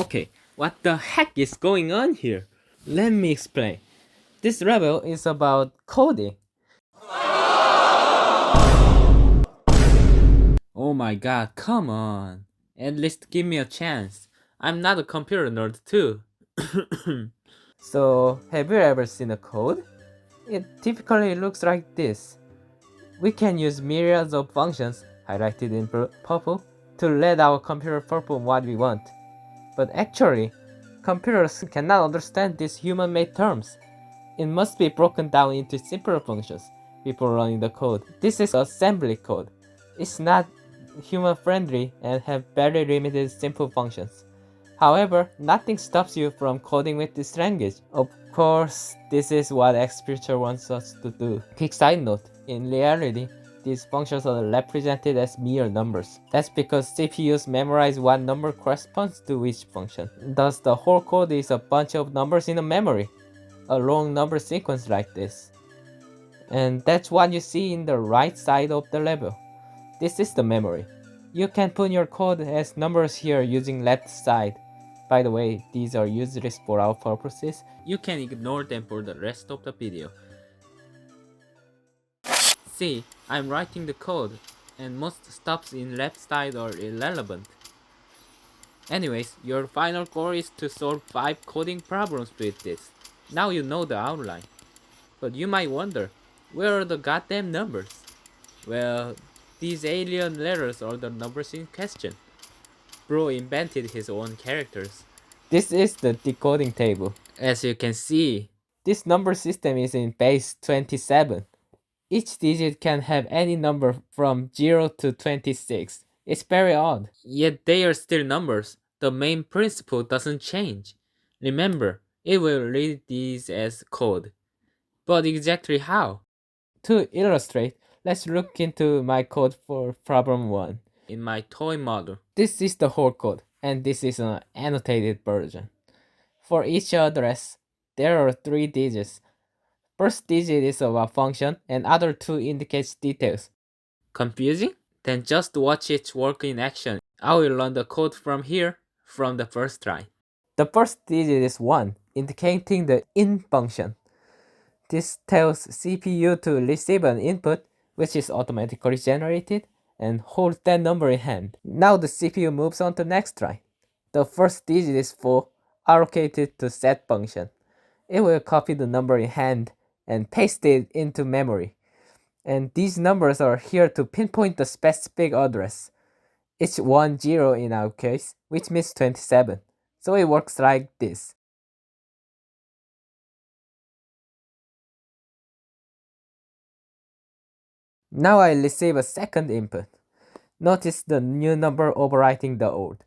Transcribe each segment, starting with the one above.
Okay, what the heck is going on here? Let me explain. This level is about coding. Oh my god, come on. At least give me a chance. I'm not a computer nerd too. So, have you ever seen a code? It typically looks like this. We can use myriads of functions, highlighted in purple, to let our computer perform what we want. But actually, computers cannot understand these human-made terms. It must be broken down into simpler functions before running the code. This is assembly code. It's not human-friendly and have very limited simple functions. However, nothing stops you from coding with this language. Of course, this is what Xfuture wants us to do. Quick side note, in reality, these functions are represented as mere numbers. That's because CPUs memorize what number corresponds to which function. Thus, the whole code is a bunch of numbers in a memory, a long number sequence like this. And that's what you see in the right side of the level. This is the memory. You can put your code as numbers here using left side. By the way, these are useless for our purposes. You can ignore them for the rest of the video. See, I'm writing the code, and most stops in left side are irrelevant. Anyways, your final goal is to solve 5 coding problems with this. Now you know the outline. But you might wonder, where are the goddamn numbers? Well, these alien letters are the numbers in question. Bro invented his own characters. This is the decoding table. As you can see, this number system is in base 27. Each digit can have any number from 0 to 26. It's very odd. Yet they are still numbers. The main principle doesn't change. Remember, it will read these as code. But exactly how? To illustrate, let's look into my code for problem 1 in my toy model. This is the whole code, and this is an annotated version. For each address, there are 3 digits. First digit is of a function, and other 2 indicates details. Confusing? Then just watch it work in action. I will run the code from here, from the first try. The first digit is 1, indicating the in function. This tells CPU to receive an input, which is automatically generated, and hold that number in hand. Now the CPU moves on to next try. The first digit is 4, allocated to set function. It will copy the number in hand and paste it into memory. And these numbers are here to pinpoint the specific address. It's 10 in our case, which means 27. So it works like this. Now I receive a second input. Notice the new number overwriting the old.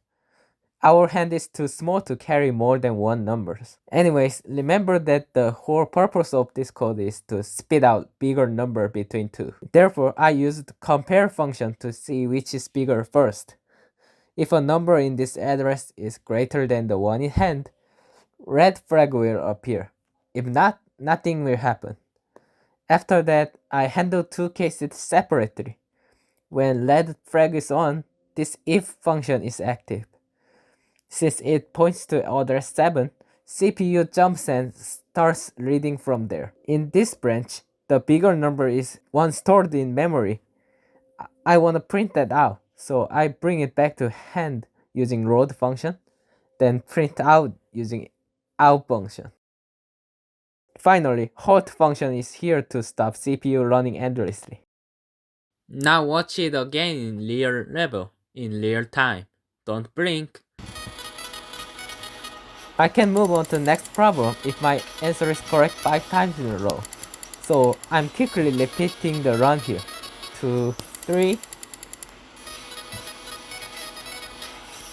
Our hand is too small to carry more than 1 numbers. Anyways, remember that the whole purpose of this code is to spit out bigger number between 2. Therefore, I used compare function to see which is bigger first. If a number in this address is greater than the one in hand, red flag will appear. If not, nothing will happen. After that, I handle 2 cases separately. When red flag is on, this if function is active. Since it points to address 7, CPU jumps and starts reading from there. In this branch, the bigger number is one stored in memory. I want to print that out, so I bring it back to hand using load function, then print out using out function. Finally, halt function is here to stop CPU running endlessly. Now watch it again in real level, in real time. Don't blink. I can move on to the next problem if my answer is correct 5 times in a row. So I'm quickly repeating the run here. 2, 3,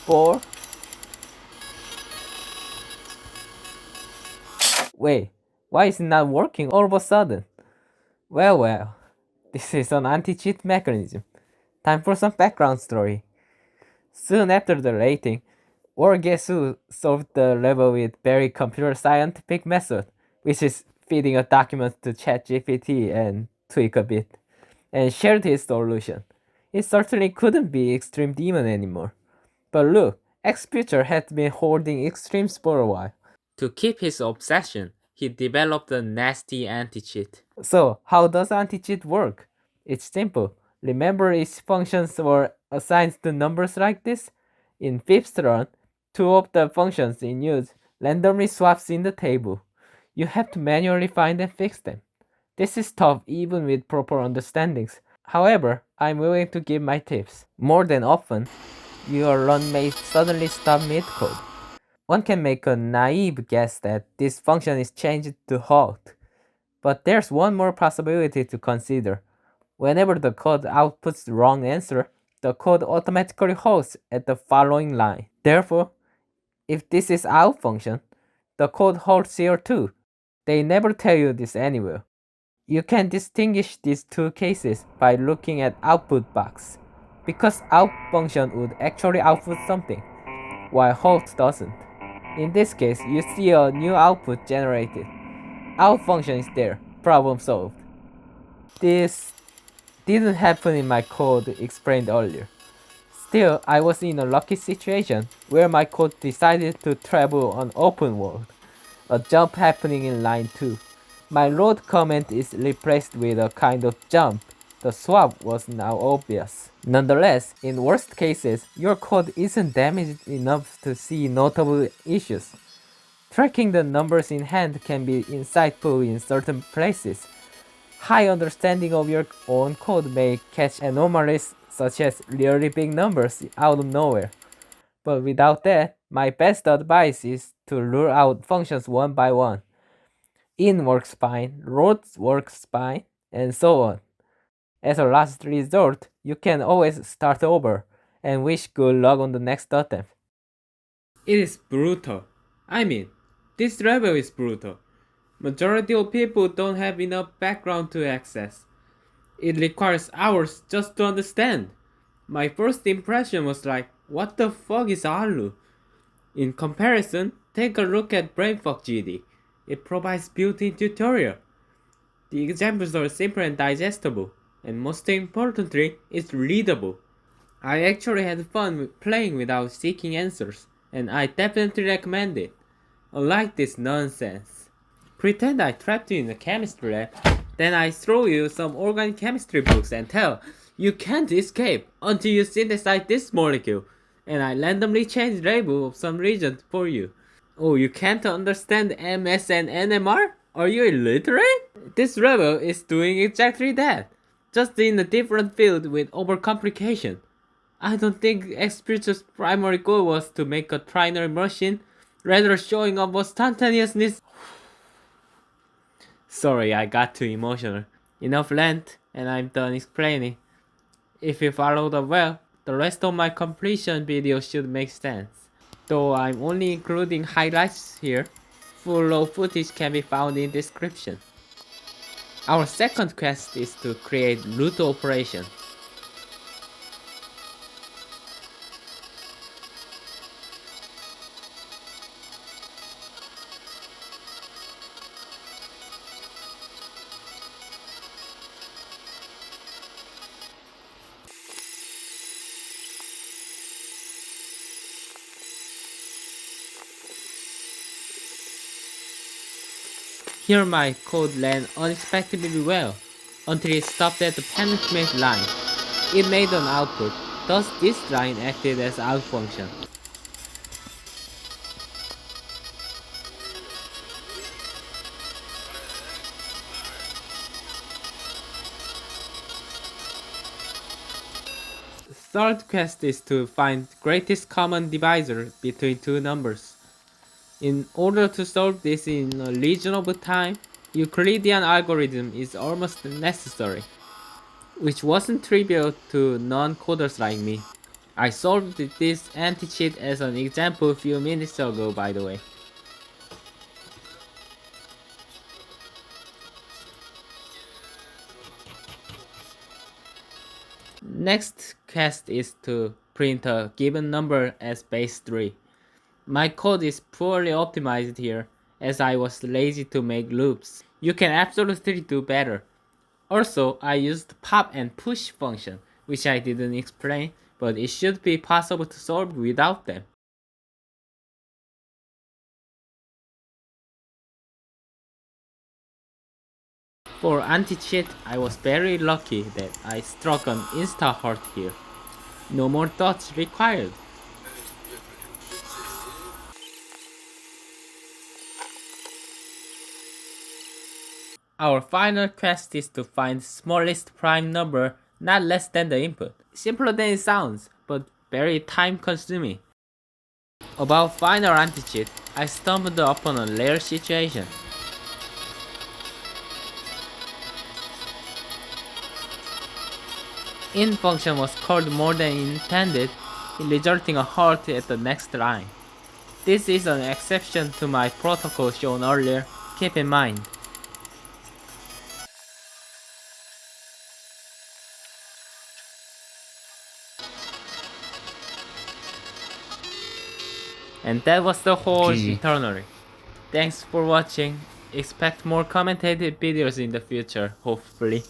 4. Wait, why is it not working all of a sudden? Well, this is an anti-cheat mechanism. Time for some background story. Soon after the rating, Orgesu solved the level with very computer scientific method, which is feeding a document to ChatGPT and tweak a bit, and shared his solution. It certainly couldn't be Extreme Demon anymore. But look, X-Future had been hoarding extremes for a while. To keep his obsession, he developed a nasty anti-cheat. So, how does anti-cheat work? It's simple. Remember its functions were assigned to numbers like this? In fifth run, two of the functions in use randomly swaps in the table. You have to manually find and fix them. This is tough even with proper understandings. However, I'm willing to give my tips. More than often, your run may suddenly stop mid-code. One can make a naive guess that this function is changed to halt. But there's one more possibility to consider. Whenever the code outputs the wrong answer, the code automatically halts at the following line. Therefore, if this is out function, the code halts here too. They never tell you this anywhere. You can distinguish these two cases by looking at output box, because out function would actually output something, while halt doesn't. In this case, you see a new output generated. Out function is there, problem solved. This didn't happen in my code explained earlier. Still, I was in a lucky situation where my code decided to travel on open world, a jump happening in line 2. My load comment is replaced with a kind of jump. The swap was now obvious. Nonetheless, in worst cases, your code isn't damaged enough to see notable issues. Tracking the numbers in hand can be insightful in certain places. High understanding of your own code may catch anomalies such as really big numbers out of nowhere. But without that, my best advice is to rule out functions one by one. In works fine, roads works fine, and so on. As a last resort, you can always start over and wish good luck on the next attempt. It is brutal. I mean, this level is brutal. Majority of people don't have enough background to access. It requires hours just to understand. My first impression was like, what the fuck is Alu? In comparison, take a look at Brainfuck GD. It provides built-in tutorial. The examples are simple and digestible, and most importantly, it's readable. I actually had fun playing without seeking answers, and I definitely recommend it. Unlike this nonsense. Pretend I trapped you in a chemistry lab, then I throw you some organic chemistry books and tell you can't escape until you synthesize this molecule, and I randomly change label of some region for you. Oh, you can't understand MS and NMR? Are you illiterate? This level is doing exactly that, just in a different field with overcomplication. I don't think Xpiritu's primary goal was to make a trinary machine, rather showing off instantaneousness. Sorry, I got too emotional. Enough length, and I'm done explaining. If you followed up well, the rest of my completion video should make sense. Though I'm only including highlights here, full raw footage can be found in description. Our second quest is to create root operation. Here my code ran unexpectedly well, until it stopped at the penultimate line. It made an output, thus this line acted as out function. Third quest is to find greatest common divisor between two numbers. In order to solve this in a reasonable time, Euclidean algorithm is almost necessary, which wasn't trivial to non-coders like me. I solved this anti-cheat as an example a few minutes ago, by the way. Next quest is to print a given number as base 3. My code is poorly optimized here, as I was lazy to make loops. You can absolutely do better. Also, I used pop and push function, which I didn't explain, but it should be possible to solve without them. For anti-cheat, I was very lucky that I struck an insta-heart here. No more thoughts required. Our final quest is to find smallest prime number not less than the input. Simpler than it sounds, but very time consuming. About final anti-cheat, I stumbled upon a rare situation. In function was called more than intended, resulting a halt at the next line. This is an exception to my protocol shown earlier, keep in mind. And that was the whole GG. DETERNARY. Thanks for watching. Expect more commentated videos in the future, hopefully.